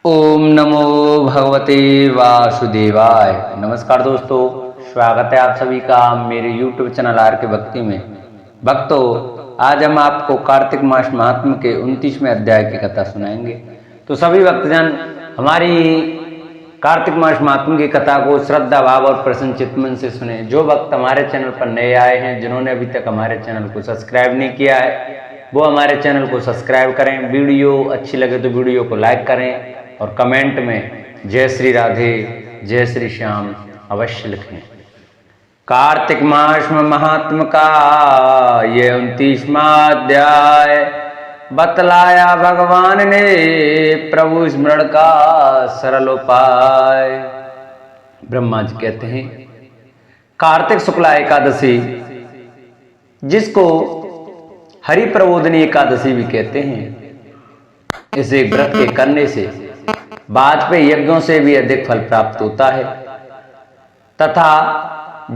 ओम नमो भगवते वासुदेवाय। नमस्कार दोस्तों, स्वागत है आप सभी का मेरे YouTube चैनल आर के भक्ति में। भक्तों, आज हम आपको कार्तिक मास महात्म्य के 29वें अध्याय की कथा सुनाएंगे। तो सभी भक्तजन हमारी कार्तिक मास महात्म्य की कथा को श्रद्धा भाव और प्रसन्न चित्तमन से सुने। जो भक्त हमारे चैनल पर नए आए हैं, जिन्होंने अभी तक हमारे चैनल को सब्सक्राइब नहीं किया है, वो हमारे चैनल को सब्सक्राइब करें। वीडियो अच्छी लगे तो वीडियो को लाइक करें और कमेंट में जय श्री राधे, जय श्री श्याम अवश्य लिखें। कार्तिक मास में महात्म का ये 29वां अध्याय बतलाया भगवान ने प्रभु स्मरण का सरल उपाय। ब्रह्मा जी कहते हैं, कार्तिक शुक्ला एकादशी, जिसको हरि प्रबोधनी एकादशी भी कहते हैं, इसे व्रत के करने से वाजपेयी यज्ञों से भी अधिक फल प्राप्त होता है तथा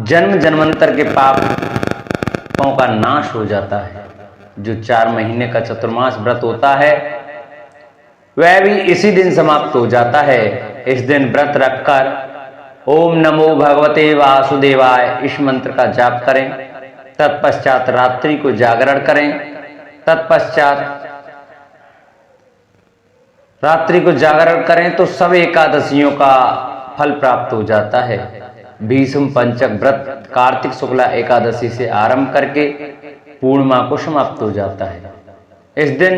जन्म जन्मांतर के पापों का नाश हो जाता है। जो 4 महीने का चतुर्मास व्रत होता है वह भी इसी दिन समाप्त हो जाता है। इस दिन व्रत रखकर ओम नमो भगवते वासुदेवाय इस मंत्र का जाप करें। तत्पश्चात रात्रि को जागरण करें। तो सब एकादशियों का फल प्राप्त हो जाता है। भीष्म पंचक व्रत कार्तिक शुक्ला एकादशी से आरंभ करके पूर्णिमा को समाप्त हो जाता है। इस दिन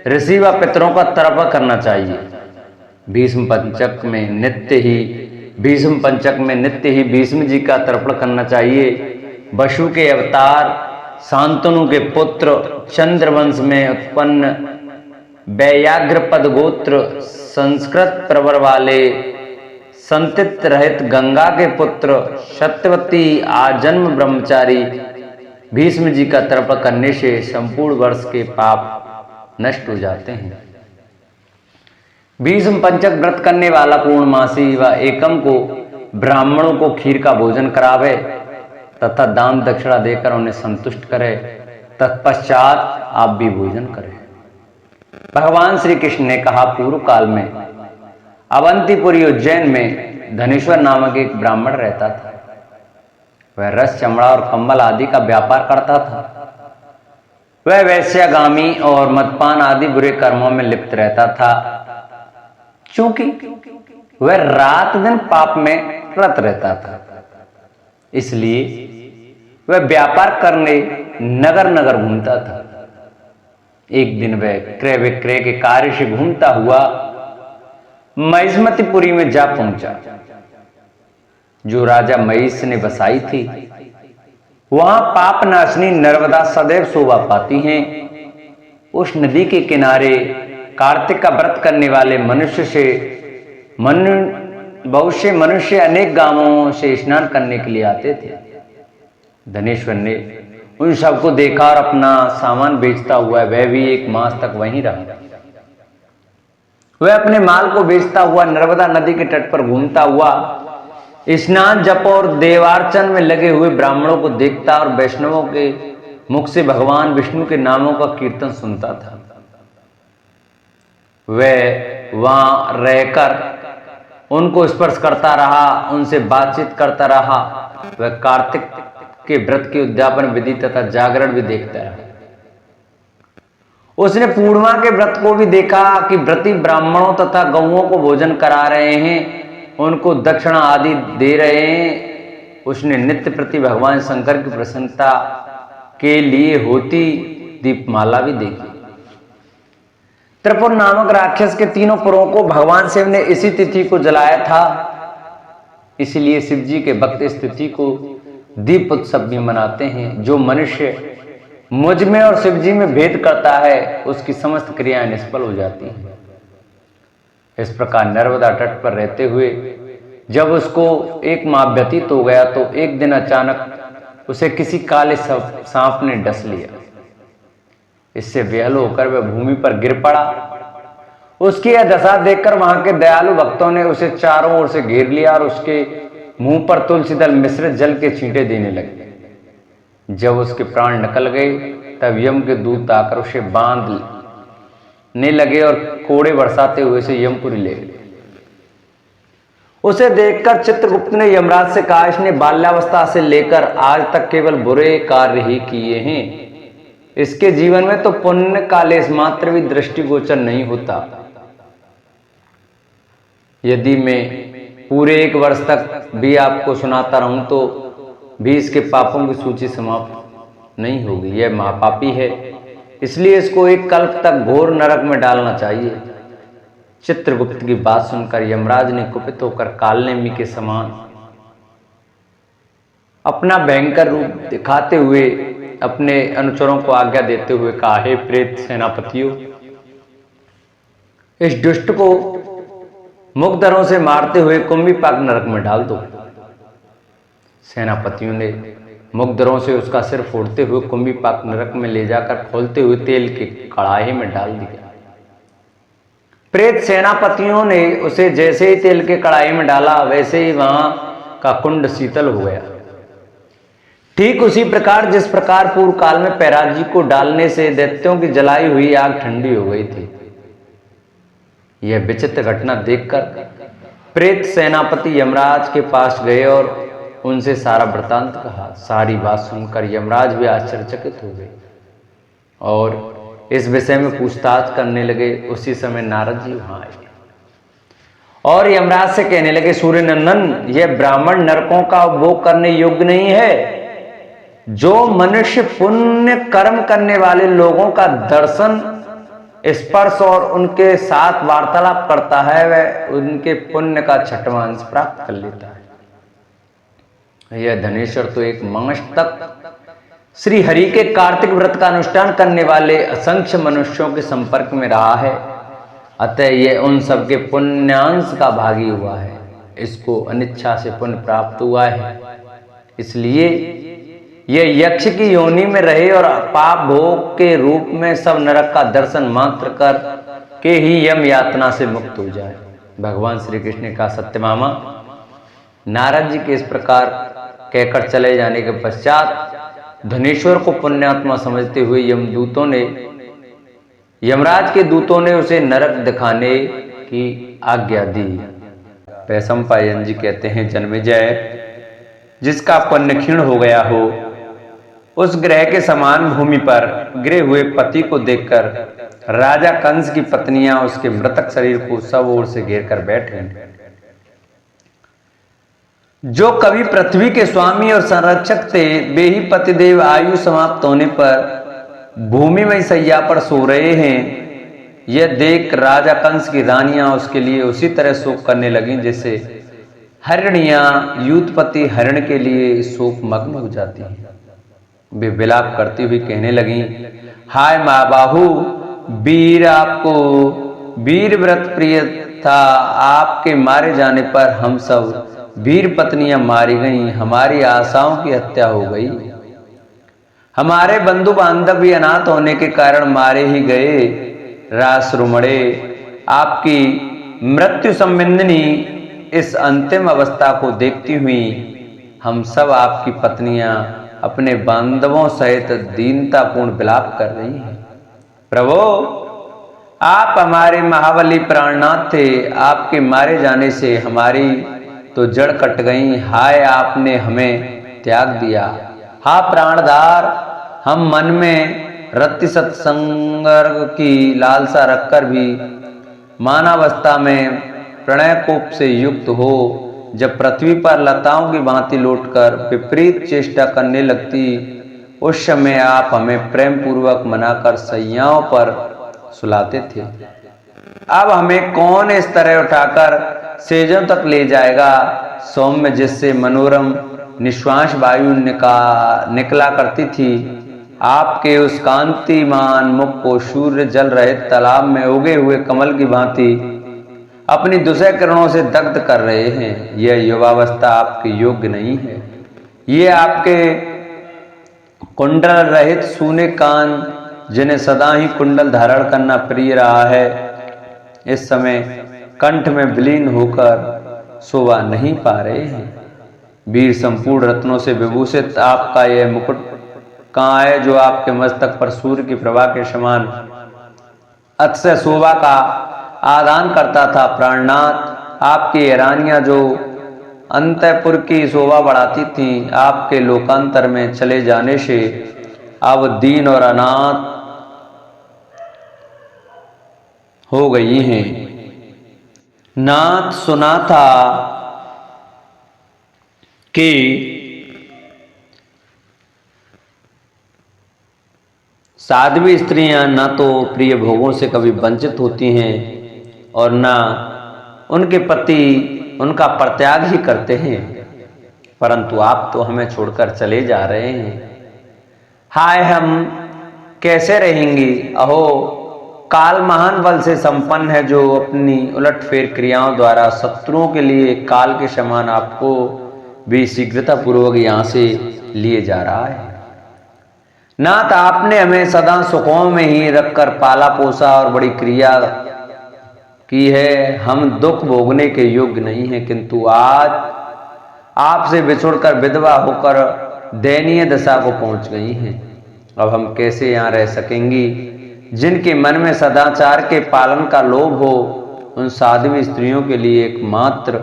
ऋषि व पितरों का तर्पण करना चाहिए। भीष्म पंचक में नित्य ही भीष्म जी का तर्पण करना चाहिए। वसु के अवतार, शांतनु के पुत्र, चंद्रवंश में उत्पन्न व्याघ्रपद गोत्र, संस्कृत प्रवर वाले, संतित रहित गंगा के पुत्र, सत्यवती आजन्म ब्रह्मचारी भीष्म जी का तर्पण करने से संपूर्ण वर्ष के पाप नष्ट हो जाते हैं। भीष्म पंचक व्रत करने वाला पूर्णमासी व एकम को ब्राह्मणों को खीर का भोजन करावे तथा दान दक्षिणा देकर उन्हें संतुष्ट करे। तत्पश्चात आप भी भोजन करें। भगवान श्री कृष्ण ने कहा, पूर्व काल में अवंतीपुरी उज्जैन में धनेश्वर नामक एक ब्राह्मण रहता था। वह रस, चमड़ा और कंबल आदि का व्यापार करता था। वह वैश्यागामी और मदपान आदि बुरे कर्मों में लिप्त रहता था। चूंकि वह रात दिन पाप में रत रहता था, इसलिए वह व्यापार करने नगर नगर घूमता था। एक दिन वह क्रय विक्रय के कार्य से घूमता हुआ महिष्मतिपुरी में जा पहुंचा, जो राजा महिष ने बसाई थी। वहां पाप नाशनी नर्मदा सदैव शोभा पाती हैं। उस नदी के किनारे कार्तिक का व्रत करने वाले बहुत से मनुष्य अनेक गांवों से स्नान करने के लिए आते थे। धनेश्वर ने उन सबको देखा और अपना सामान बेचता हुआ वह भी 1 मास तक वहीं रहा। वह अपने माल को बेचता हुआ नर्मदा नदी के तट पर घूमता हुआ स्नान, जप और देवार्चन में लगे हुए ब्राह्मणों को देखता और वैष्णवों के मुख से भगवान विष्णु के नामों का कीर्तन सुनता था। वह वहां रहकर उनको स्पर्श करता रहा, उनसे बातचीत करता रहा। वह कार्तिक के व्रत के उद्यापन विधि तथा जागरण भी देखता रहा। उसने पूर्णिमा के व्रत को भी देखा कि व्रती ब्राह्मणों तथा गौओं को भोजन करा रहे हैं, उनको दक्षिणा आदि दे रहे हैं। उसने नित्य प्रति भगवान शंकर की प्रसन्नता के लिए होती दीपमाला भी देखी। त्रिपुर नामक राक्षस के 3 पुरों को भगवान शिव ने इसी तिथि को जलाया था। इसलिए शिव जी के भक्त इस तिथि को दीप उत्सव भी मनाते हैं। जो मनुष्य मुझ में और शिव जी में भेद करता है, उसकी समस्त क्रियाएं निष्फल हो जाती हैं। इस प्रकार नर्मदा तट पर रहते हुए जब उसको 1 माह व्यतीत हो गया, तो एक दिन अचानक उसे किसी काले सांप ने डस लिया। इससे बेहाल होकर वह भूमि पर गिर पड़ा। उसकी यह दशा देखकर वहां के दयालु भक्तों ने उसे चारों ओर से घेर लिया और उसके मुंह पर तुलसी दल मिश्रित जल के छींटे देने लगे। जब उसके प्राण निकल गए, तब यम के दूत आकर उसे बांध ने लगे और कोड़े बरसाते हुए से यमपुरी ले गए। उसे देखकर चित्रगुप्त ने यमराज से कहा, इसने बाल्यावस्था से लेकर आज तक केवल बुरे कार्य ही किए हैं, इसके जीवन में तो पुण्य का लेश मात्र भी दृष्टिगोचर नहीं होता। यदि मैं पूरे 1 वर्ष तक भी आपको सुनाता रहूं तो भी इसके पापों की सूची समाप्त नहीं होगी। यह महापापी है, इसलिए इसको 1 कल्प तक घोर नरक में डालना चाहिए। चित्रगुप्त की बात सुनकर यमराज ने कुपित होकर कालनेमी के समान अपना भयंकर रूप दिखाते हुए अपने अनुचरों को आज्ञा देते हुए कहा, हे प्रेत सेनापतियों, इस दुष्ट को मुकदरों से मारते हुए कुंभीपाक नरक में डाल दो। सेनापतियों ने मुकदरों से उसका सिर फोड़ते हुए कुंभीपाक नरक में ले जाकर खोलते हुए तेल के कड़ाही में डाल दिया। प्रेत सेनापतियों ने उसे जैसे ही तेल के कड़ाही में डाला वैसे ही वहां का कुंड शीतल हो गया। ठीक उसी प्रकार जिस प्रकार पूर्व काल में पैराग जी को डालने से दैत्यों की जलाई हुई आग ठंडी हो गई थी। यह विचित्र घटना देखकर प्रेत सेनापति यमराज के पास गए और उनसे सारा वृतांत कहा। सारी बात सुनकर यमराज भी आश्चर्यचकित हो गए और इस विषय में पूछताछ करने लगे। उसी समय नारद जी वहां आए और यमराज से कहने लगे, सूर्य नंदन, यह ब्राह्मण नरकों का उपभोग करने योग्य नहीं है। जो मनुष्य पुण्य कर्म करने वाले लोगों का दर्शन, स्पर्श और उनके साथ वार्तालाप करता है, वह उनके पुण्य का 6वां अंश प्राप्त कर लेता है। यह धनेश्वर तो 1 मास तक श्री हरि के कार्तिक व्रत का अनुष्ठान करने वाले असंख्य मनुष्यों के संपर्क में रहा है, अतः यह उन सबके पुण्यांश का भागी हुआ है। इसको अनिच्छा से पुण्य प्राप्त हुआ है, इसलिए यह यक्ष की योनि में रहे और पाप भोग के रूप में सब नरक का दर्शन मात्र कर के ही यम यातना से मुक्त हो जाए। भगवान श्री कृष्ण ने कहा, सत्यभामा, नारद जी के इस प्रकार कहकर चले जाने के पश्चात धनेश्वर को पुण्यात्मा समझते हुए यमराज के दूतों ने उसे नरक दिखाने की आज्ञा दी। वैशंपायन जी कहते हैं, जन्मेजय, जिसका पुण्य क्षीण हो गया हो, उस ग्रह के समान भूमि पर गिरे हुए पति को देखकर राजा कंस की पत्नियां उसके मृतक शरीर को सब ओर से घेर कर बैठे। जो कवि पृथ्वी के स्वामी और संरक्षक थे, वे ही पतिदेव आयु समाप्त होने पर भूमि में सैया पर सो रहे हैं। यह देख राजा कंस की रानियां उसके लिए उसी तरह शोक करने लगी जैसे हरिणियां यूथपति हरिण के लिए शोक मग्न हो जाती हैं। वे विलाप करती हुई कहने लगी, हाय माँ बाहू, वीर आपको वीर व्रत प्रिय था, आपके मारे जाने पर हम सब वीर पत्नियां मारी गईं, हमारी आशाओं की हत्या हो गई, हमारे बंधु बांधव भी अनाथ होने के कारण मारे ही गए। रासरुमणे, आपकी मृत्यु संबंधिनी इस अंतिम अवस्था को देखती हुई हम सब आपकी पत्नियां अपने बांधवों सहित दीनतापूर्ण विलाप कर रही हैं। प्रभो, आप हमारे महाबली प्राणनाथ थे, आपके मारे जाने से हमारी तो जड़ कट गई। हाय, आपने हमें त्याग दिया। हा प्राणधार, हम मन में रति सत्संग की लालसा रखकर भी मानवावस्था में प्रणय कोप से युक्त हो, जब पृथ्वी पर लताओं की भांति लौटकर विपरीत चेष्टा करने लगती, उस समय आप हमें प्रेम पूर्वक मनाकर सैयाओं पर सुलाते थे। अब हमें कौन इस तरह उठाकर सेजों तक ले जाएगा, सौम्य जिससे मनोरम निश्वास वायु निकला करती थी। आपके उस कांतिमान मुख को सूर्य जल रहित तालाब में उगे हुए कमल की भांति अपनी दूसरे किरणों से दग्ध कर रहे हैं। यह युवावस्था आपके योग्य नहीं है। ये आपके कुंडल रहित सूने कान, जिन्हें सदा ही कुंडल धारण करना प्रिय रहा है, इस समय कंठ में विलीन होकर शोभा नहीं पा रहे हैं। वीर संपूर्ण रत्नों से विभूषित आपका यह मुकुट कहाँ है, जो आपके मस्तक पर सूर्य की प्रभा के समान अतिशय शोभा का आदान करता था। प्राणनाथ, आपकी हैरानियां जो अंतःपुर की शोभा बढ़ाती थीं, आपके लोकांतर में चले जाने से अब दीन और अनाथ हो गई हैं। नाथ सुना था कि साध्वी स्त्रियां न तो प्रिय भोगों से कभी वंचित होती हैं और न उनके पति उनका परित्याग ही करते हैं, परंतु आप तो हमें छोड़कर चले जा रहे हैं। हाय, हम कैसे रहेंगी? अहो, काल महान बल से संपन्न है, जो अपनी उलटफेर क्रियाओं द्वारा शत्रुओं के लिए काल के समान आपको भी शीघ्रता पूर्वक यहाँ से लिए जा रहा है। नाथ, आपने हमें सदा सुखों में ही रखकर पाला पोसा और बड़ी क्रिया की है। हम दुख भोगने के योग्य नहीं हैं, किंतु आज आपसे बिछुड़कर विधवा होकर दयनीय दशा को पहुंच गई हैं। अब हम कैसे यहाँ रह सकेंगी? जिनके मन में सदाचार के पालन का लोभ हो, उन साध्वी स्त्रियों के लिए एकमात्र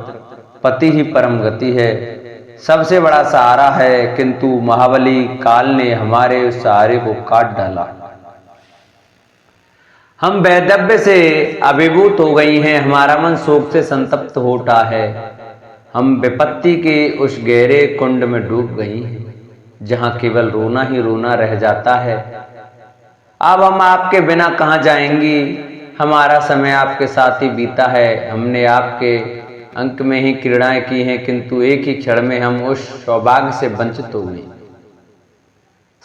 पति ही परम गति है, सबसे बड़ा सहारा है, किंतु महाबली काल ने हमारे उस सहारे को काट डाला। हम वैधव्य से अभिभूत हो गई हैं, हमारा मन शोक से संतप्त हो उठा है। हम विपत्ति के उस गहरे कुंड में डूब गई हैं, जहां केवल रोना ही रोना रह जाता है। अब हम आपके बिना कहाँ जाएंगी? हमारा समय आपके साथ ही बीता है। हमने आपके अंक में ही क्रीड़ाएं की हैं, किंतु एक ही क्षण में हम उस सौभाग्य से वंचित हो गए।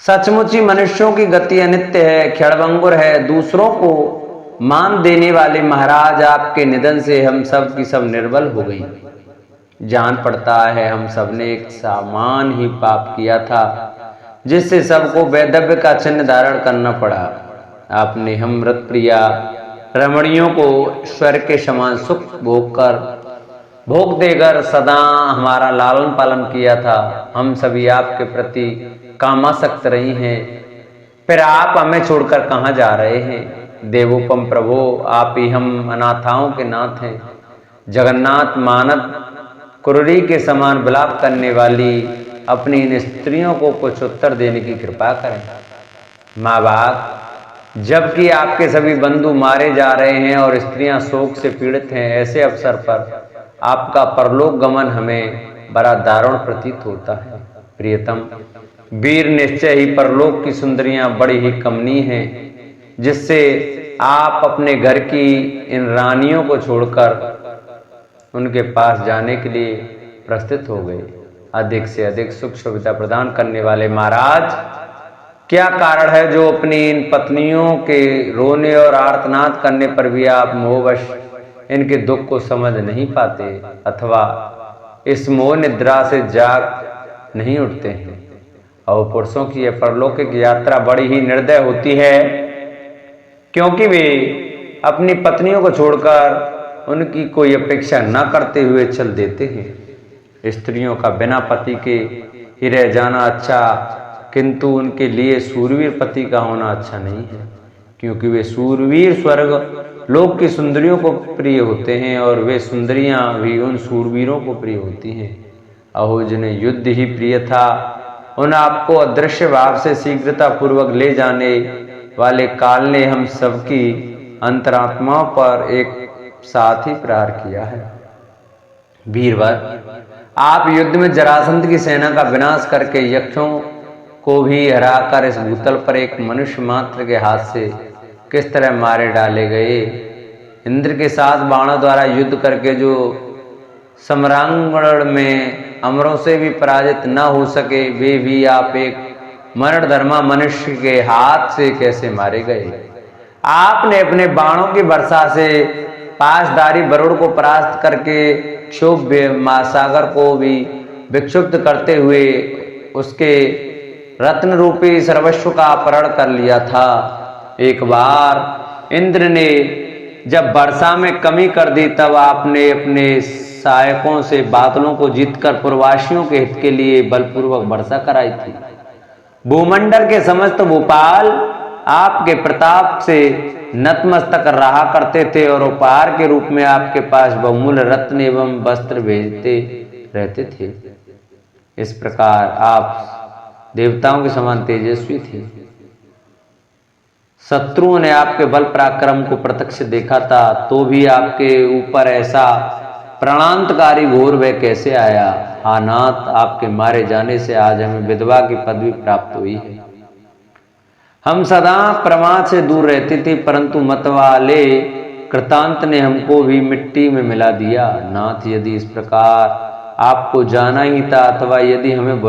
सचमुच ही मनुष्यों की गति अनित्य है, क्षणभंगुर है। दूसरों को मान देने वाले महाराज, आपके निधन से हम सब की सब निर्बल हो गई। जान पड़ता है हम सबने एक समान ही पाप किया था, जिससे सबको वैधव्य का चिन्ह धारण करना पड़ा। आपने हम मृत प्रिया रमणियों को स्वर्ग के समान सुख भोग देकर सदा हमारा लालन पालन किया था। हम सभी आपके प्रति कामासक्त रही हैं, फिर आप हमें छोड़कर कहाँ जा रहे हैं? देवोपम प्रभो, आप ही हम अनाथाओं के नाथ हैं। जगन्नाथ, मानव कुररी के विलाप विलाप करने वाली अपनी इन स्त्रियों को कुछ उत्तर देने की कृपा करें। माँ बाप, जबकि आपके सभी बंधु मारे जा रहे हैं और स्त्रियां शोक से पीड़ित हैं, ऐसे अवसर पर आपका परलोक गमन हमें बड़ा दारुण प्रतीत होता है। प्रियतम वीर, निश्चय ही परलोक की सुंदरियां बड़ी ही कमनीय हैं, जिससे आप अपने घर की इन रानियों को छोड़कर उनके पास जाने के लिए प्रस्थित हो गए। अधिक से अधिक सुख सुविधा प्रदान करने वाले महाराज, क्या कारण है जो अपनी इन पत्नियों के रोने और आर्तनाद करने पर भी आप मोहवश इनके दुख को समझ नहीं पाते, अथवा इस मोह निद्रा से जाग नहीं उठते हैं? और पुरुषों की यह परलौकिक यात्रा बड़ी ही निर्दय होती है, क्योंकि वे अपनी पत्नियों को छोड़कर उनकी कोई अपेक्षा न करते हुए चल देते हैं। स्त्रियों का बिना पति के ही रह जाना अच्छा, किंतु उनके लिए सूरवीर पति का होना अच्छा नहीं है, क्योंकि वे सूरवीर स्वर्ग लोक की सुंदरियों को प्रिय होते हैं और वे सुंदरियां भी उन सूरवीरों को प्रिय होती हैं। अहो, जिन्हें युद्ध ही प्रिय था, उन आपको अदृश्य भाव से शीघ्रता पूर्वक ले जाने वाले काल ने हम सबकी अंतरात्माओं पर एक साथ ही प्रहार किया है। वीरवर, आप युद्ध में जरासंध की सेना का विनाश करके यक्षों को भी हराकर इस भूतल पर एक मनुष्य मात्र के हाथ से किस तरह मारे डाले गए। इंद्र के साथ बाणों द्वारा युद्ध करके जो सम्रांगण में अमरों से भी पराजित न हो सके, वे भी आप एक मरणधर्मा मनुष्य के हाथ से कैसे मारे गए? आपने अपने बाणों की वर्षा से पासदारी वरुण को परास्त करके क्षोभ्य महासागर को भी विक्षुब्ध करते हुए उसके रत्न रूपी सर्वस्व का अपहरण कर लिया था। एक बार इंद्र ने जब वर्षा में कमी कर दी, तब आपने अपने सहायकों से बादलों को जीतकर पूर्ववासियों के हित के लिए बलपूर्वक वर्षा कराई थी। भूमंडल के समस्त भूपाल आपके प्रताप से नतमस्तक रहा करते थे और उपहार के रूप में आपके पास बहुमूल्य रत्न एवं वस्त्र भेजते रहते थे। इस प्रकार आप देवताओं के समान तेजस्वी थे। शत्रुओं ने आपके बल पराक्रम को प्रत्यक्ष देखा था, तो भी आपके ऊपर ऐसा प्राणांतकारी घोर भय कैसे आया? हा नाथ, आपके मारे जाने से आज हमें विधवा की पदवी प्राप्त हुई है। हम सदा प्रमाद से दूर रहते थे, परंतु मतवाले कृतांत ने हमको भी मिट्टी में मिला दिया। नाथ, यदि इस प्रकार आपको जाना ही था अथवा यदि हमें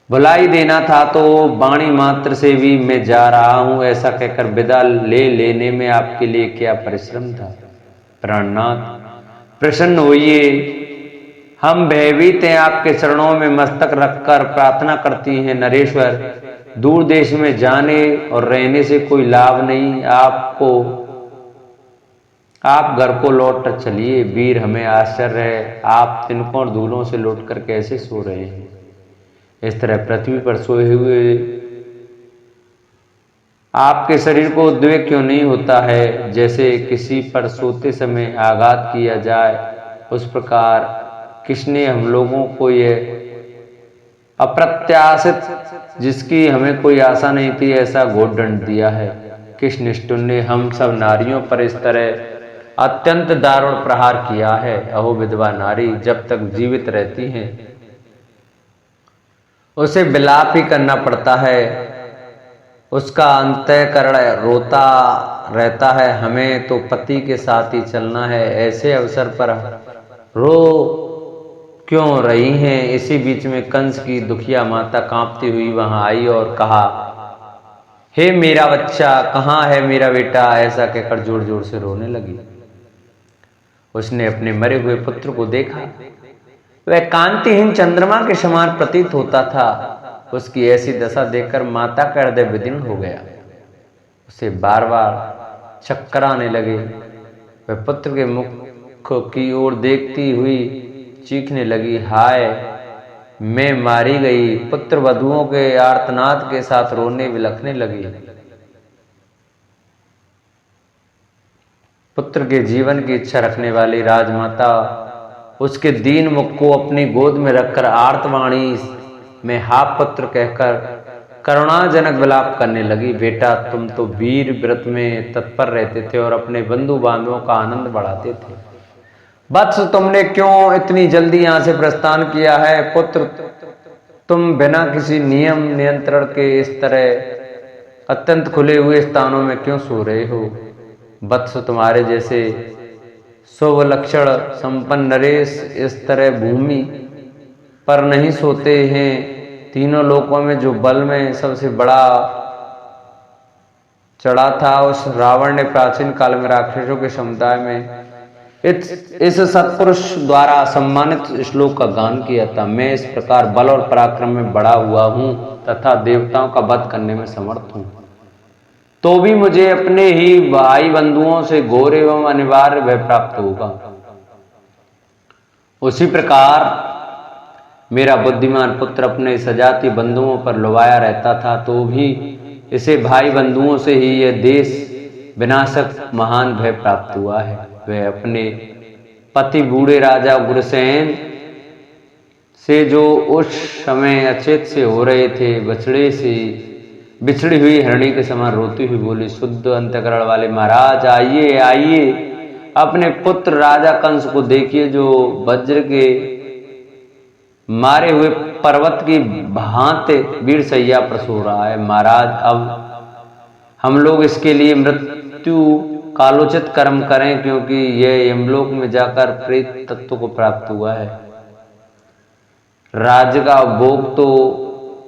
बुला ही देना था, तो वाणी मात्र से भी मैं जा रहा हूं ऐसा कहकर विदा ले लेने में आपके लिए क्या परिश्रम था? प्राणनाथ, प्रसन्न होइए, हम भयभीत हैं, आपके चरणों में मस्तक रखकर प्रार्थना करती हैं। नरेश्वर, दूर देश में जाने और रहने से कोई लाभ नहीं। आप घर को लौट कर चलिए। वीर, हमें आश्चर्य है, आप तिनकों और धूलों से लौटकर कैसे सो रहे हैं? इस तरह पृथ्वी पर सोए हुए आपके शरीर को उद्वेग क्यों नहीं होता है? जैसे किसी पर सोते समय आघात किया जाए, उस प्रकार किसने हम लोगों को यह अप्रत्याशित, जिसकी हमें कोई आशा नहीं थी, ऐसा घोर दंड दिया है? किस निष्ठुर ने हम सब नारियों पर इस तरह अत्यंत दारुण प्रहार किया है? अहो विधवा नारी, जब तक जीवित रहती हैं उसे विलाप ही करना पड़ता है, उसका अंतःकरण रोता रहता है। हमें तो पति के साथ ही चलना है, ऐसे अवसर पर रो क्यों रही हैं? इसी बीच में कंस की दुखिया माता कांपती हुई वहां आई और कहा, हे मेरा बच्चा, कहाँ है मेरा बेटा? ऐसा कहकर जोर जोर से रोने लगी। उसने अपने मरे हुए पुत्र को देखा, वह कांतिहीन चंद्रमा के समान प्रतीत होता था। उसकी ऐसी दशा देखकर माता का हृदय विदीर्ण हो गया। उसे बार बार चक्कर आने लगे। वह पुत्र के मुख की ओर देखती हुई चीखने लगी, हाय, मैं मारी गई। पुत्र वधुओं के आर्तनाद के साथ रोने बिलखने लगी। पुत्र के जीवन की इच्छा रखने वाली राजमाता उसके दीन मुख को अपनी गोद में रखकर आर्तवाणी में हा पुत्र कहकर करुणाजनक विलाप करने लगी। बेटा, तुम तो वीर व्रत में तत्पर रहते थे और अपने बंधु बांधवों का आनंद बढ़ाते थे। वत्स, तुमने क्यों इतनी जल्दी यहां से प्रस्थान किया है? पुत्र, तुम बिना किसी नियम नियंत्रण के इस तरह अत्यंत खुले हुए स्थानों में क्यों सो रहे हो? वत्स, तुम्हारे जैसे शुभ लक्षण संपन्न नरेश इस तरह भूमि पर नहीं सोते हैं। तीनों लोकों में जो बल में सबसे बड़ा चढ़ा था, उस रावण ने प्राचीन काल में राक्षसों के समुदाय में इस सत्पुरुष द्वारा सम्मानित श्लोक का गान किया था। मैं इस प्रकार बल और पराक्रम में बड़ा हुआ हूं तथा देवताओं का वध करने में समर्थ हूं, तो भी मुझे अपने ही भाई बंधुओं से घोर एवं अनिवार्य भय प्राप्त होगा। उसी प्रकार मेरा बुद्धिमान पुत्र अपने सजाती बंधुओं पर लुभाया रहता था, तो भी इसे भाई बंधुओं से ही यह देश विनाशक महान भय प्राप्त हुआ है। वह अपने पति बूढ़े राजा उग्रसेन से जो उस समय अचेत से हो रहे थे, बछड़े से बिछड़ी हुई हरणी के समान रोती हुई बोली, शुद्ध अंतकरण वाले महाराज, आइए आइए, अपने पुत्र राजा कंस को देखिए, जो वज्र के मारे हुए पर्वत की भांति वीर सैया पर सो रहा है। महाराज, अब हम लोग इसके लिए मृत्यु कालोचित कर्म करें, क्योंकि यह यमलोक में जाकर प्रेत तत्व को प्राप्त हुआ है। राज्य का भोग तो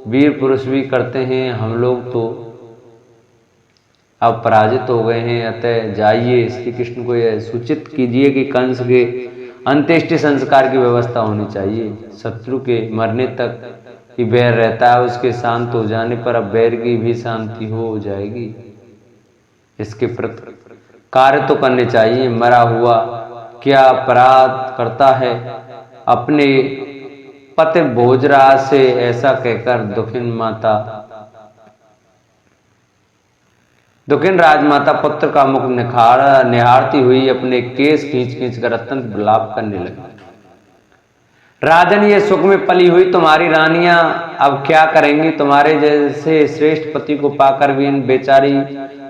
वीर पुरुष भी करते हैं, हम लोग तो अब पराजित हो गए हैं। अतः जाइए, श्री कृष्ण को यह सूचित कीजिए कि कंस के अंत्येष्टि संस्कार की व्यवस्था होनी चाहिए। शत्रु के मरने तक ही बैर रहता है, उसके शांत हो जाने पर अब बैर की भी शांति हो जाएगी। इसके प्रति कार्य तो करने चाहिए। मरा हुआ क्या अपराध करता है? अपने पति भोजराज से ऐसा कहकर दुखिन माता दुखिन राजमाता पुत्र का मुख निहारती हुई अपने केस खींच खींच कर अत्यंत विलाप करने लगी। राजन, ये सुख में पली हुई तुम्हारी रानियां अब क्या करेंगी? तुम्हारे जैसे श्रेष्ठ पति को पाकर भी इन बेचारी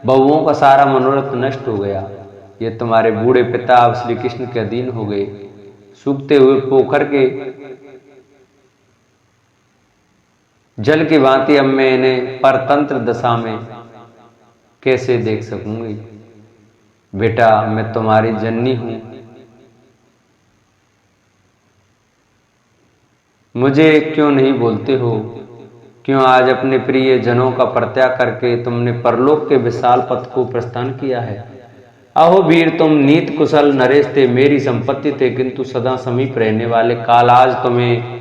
बहुओं का सारा मनोरथ नष्ट हो गया। ये तुम्हारे बूढ़े पिता अब श्री कृष्ण के अधीन हो गए। सूखते हुए पोखर के जल की भांति अब मैं इन्हें परतंत्र दशा में कैसे देख सकूंगी? बेटा, मैं तुम्हारी जननी हूं, मुझे क्यों नहीं बोलते हो? क्यों आज अपने प्रिय जनों का परित्याग करके तुमने परलोक के विशाल पथ को प्रस्थान किया है? अहो वीर, तुम नीत कुशल नरेश थे, मेरी संपत्ति थे, किंतु सदा समीप रहने वाले काल आज तुम्हें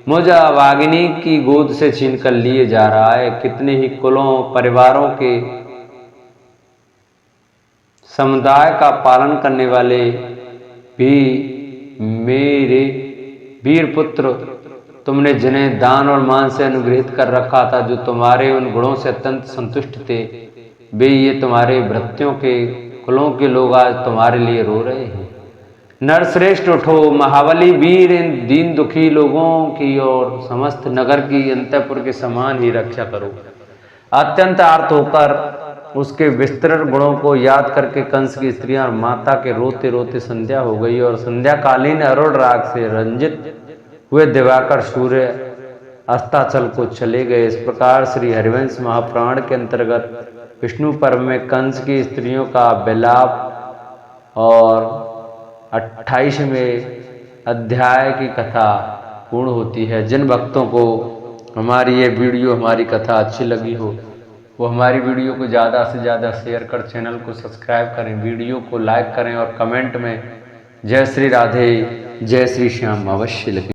मुझ वागिनी की गोद से छीन कर लिए जा रहा है। कितने ही कुलों परिवारों के समुदाय का पालन करने वाले भी मेरे वीर पुत्र तुमने जिन्हें दान और मान से अनुग्रहित कर रखा था, जो तुम्हारे उन गुणों से अत्यंत संतुष्ट थे, वे ये तुम्हारे भृत्यों के कुलों के लोग आज तुम्हारे लिए रो रहे हैं। नरश्रेष्ठ उठो, महाबली वीर, इन दीन दुखी लोगों की और समस्त नगर की अंतःपुर के समान ही रक्षा करो। अत्यंत आर्त होकर उसके विस्तृत गुणों को याद करके कंस की स्त्रियां और माता के रोते रोते संध्या हो गई और संध्याकालीन अरुण राग से रंजित हुए दिवाकर सूर्य अस्ताचल को चले गए। इस प्रकार श्री हरिवंश महापुराण के अंतर्गत विष्णु पर्व में कंस की स्त्रियों का विलाप और 28वें अध्याय की कथा पूर्ण होती है। जिन भक्तों को हमारी ये वीडियो, हमारी कथा अच्छी लगी हो, वो हमारी वीडियो को ज़्यादा से ज़्यादा शेयर कर चैनल को सब्सक्राइब करें, वीडियो को लाइक करें और कमेंट में जय श्री राधे, जय श्री श्याम अवश्य लिखें।